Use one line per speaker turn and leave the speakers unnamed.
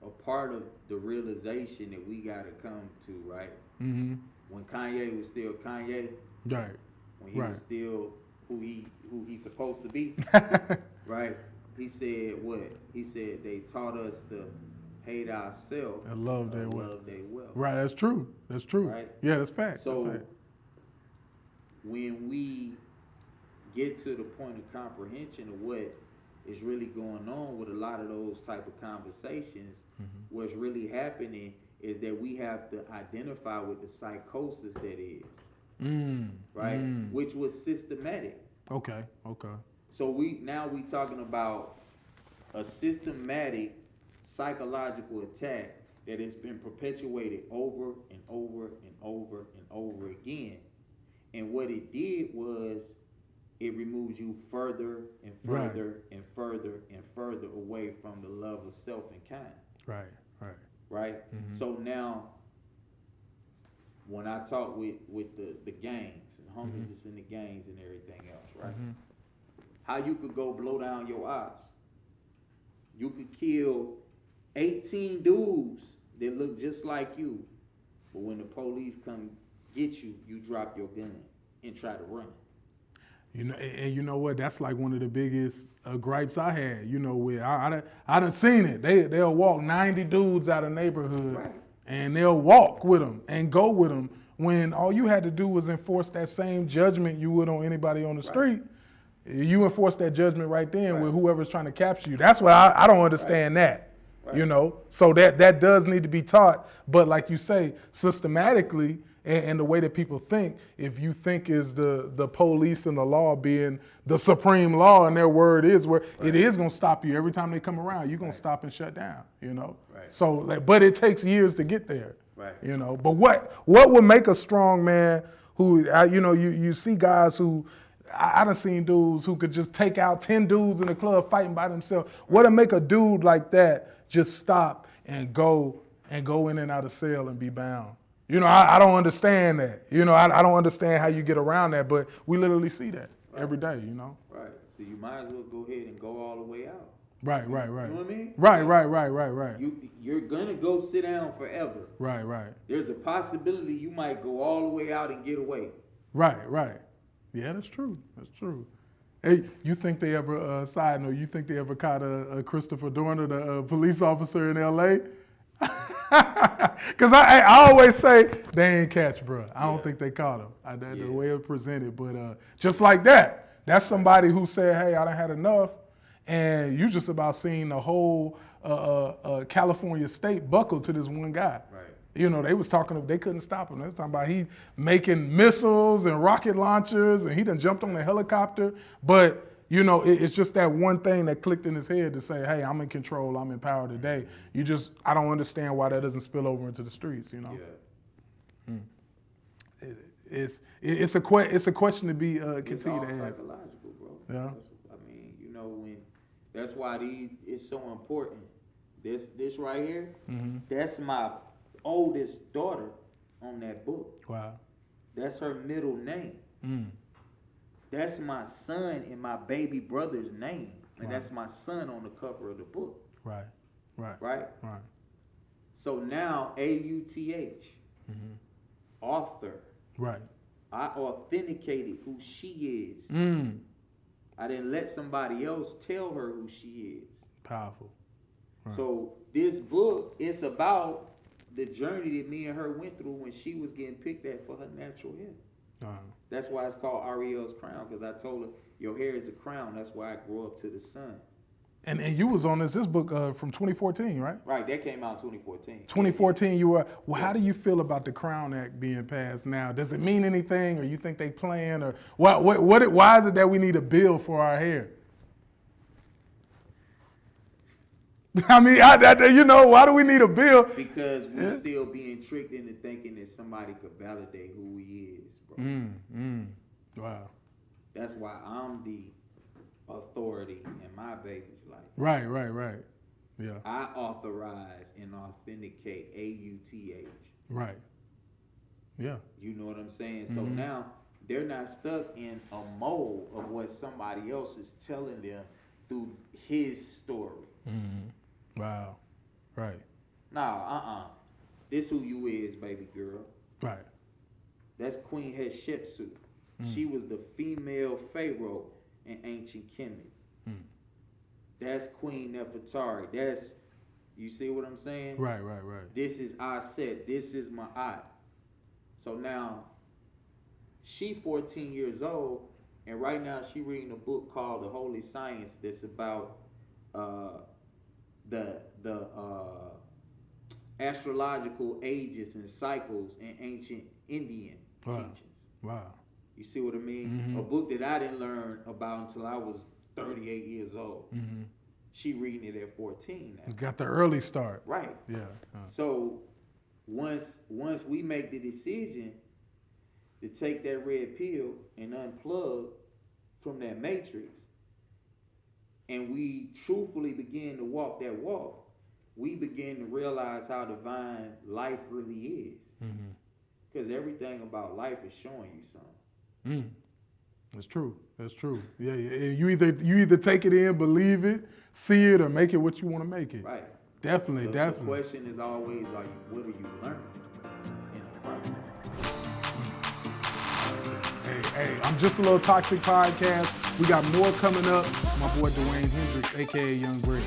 a part of the realization that we got to come to, right?
Mm-hmm.
When Kanye was still Kanye,
Right.
when he was still who he's supposed to be,
Right.
right? He said what? He said they taught us to hate ourselves
And love their wealth.
love their wealth.
Right, that's true. That's true.
Right?
Yeah, that's fact.
So
that's fact.
when we get to the point of comprehension of what is really going on with a lot of those type of conversations, what's really happening is that we have to identify with the psychosis that is, right? Which was systematic.
Okay.
So we talking about a systematic psychological attack that has been perpetuated over and over and over and over again. And what it did was it removes you further and further and further and further away from the love of self and kind. Right? So now, when I talk with the gangs and homies that's in the gangs and everything else, right? How you could go blow down your ops. You could kill 18 dudes that look just like you, but when the police come get you, you drop your gun and try to run.
You know, and you know what? That's like one of the biggest gripes I had. You know, where I done seen it. They'll walk 90 dudes out of neighborhood,
Right.
and they'll walk with them and go with them when all you had to do was enforce that same judgment you would on anybody on the street. You enforce that judgment right then with whoever's trying to capture you. That's what I don't understand that. Right. You know, so that does need to be taught. But like you say, systematically, and the way that people think, if you think is the police and the law being the supreme law and their word is where it is going to stop you every time they come around, you're going to stop and shut down, you know? Right. So, like, but it takes years to get there, you know? But what would make a strong man who, you know, you see guys who, I done seen dudes who could just take out 10 dudes in the club fighting by themselves. What'll make a dude like that just stop and go in and out of cell and be bound? You know, I don't understand that. You know, I don't understand how you get around that, but we literally see that every day, you know?
Right. So you might as well go ahead and go all the way out.
Right.
You know what I mean?
Right.
You're going to go sit down forever.
Right.
There's a possibility you might go all the way out and get away.
Right. Yeah, that's true. Hey, you think they ever, side note, you think they ever caught a Christopher Dorner, the police officer in L.A.? Because I always say they ain't catch, bro. I don't think they caught him. The way it presented, but just like that, that's somebody who said, "Hey, I done had enough," and you just about seen the whole California state buckle to this one guy.
Right.
You know, they couldn't stop him. They was talking about he making missiles and rocket launchers, and he done jumped on a helicopter, but. You know, it's just that one thing that clicked in his head to say, hey, I'm in control, I'm in power today. I don't understand why that doesn't spill over into the streets, you know? Yeah. It's a question to be continue to ask.
It's all psychological, bro.
Yeah.
I mean, you know, that's why it's so important. This right here, that's my oldest daughter on that book.
Wow.
That's her middle name. That's my son and my baby brother's name. And that's my son on the cover of the book. Right? So now, AUTH, author.
Right.
I authenticated who she is. I didn't let somebody else tell her who she is.
Powerful. Right.
So this book, it's about the journey that me and her went through when she was getting picked at for her natural hair. That's why it's called Ariel's crown, because I told her, your hair is a crown. That's why I grew up to the sun.
And you was on this book from 2014, right?
Right, that came out in 2014.
2014, you were. Well, how do you feel about the Crown Act being passed now? Does it mean anything, or you think they playing, or why is it that we need a bill for our hair? I mean, you know, why do we need a bill?
Because we're still being tricked into thinking that somebody could validate who he is, bro.
Wow.
That's why I'm the authority in my baby's life.
Right. Yeah.
I authorize and authenticate AUTH.
Right. Yeah.
You know what I'm saying? So now they're not stuck in a mold of what somebody else is telling them through his story.
Wow. Right.
Nah, This who you is, baby girl.
Right.
That's Queen Hatshepsut. She was the female pharaoh in ancient Kemet. That's Queen Nefertari. That's, you see what I'm saying?
Right.
This is Aset. This is Ma'at. So now, she 14 years old, and right now she reading a book called The Holy Science that's about the astrological ages and cycles in ancient Indian teachings.
Wow.
You see what I mean? A book that I didn't learn about until I was 38 years old. She reading it at 14 now.
You got the early start.
Right.
Yeah.
So once we make the decision to take that red pill and unplug from that matrix, and we truthfully begin to walk that walk, we begin to realize how divine life really is. Because everything about life is showing you something.
That's true. Yeah. You either take it in, believe it, see it, or make it what you want to make it.
Right.
Definitely.
The question is always, what are you learning in the process?
Hey, I'm Just a Little Toxic Podcast. We got more coming up. My boy Dewayne Hendrix, aka Young Bread.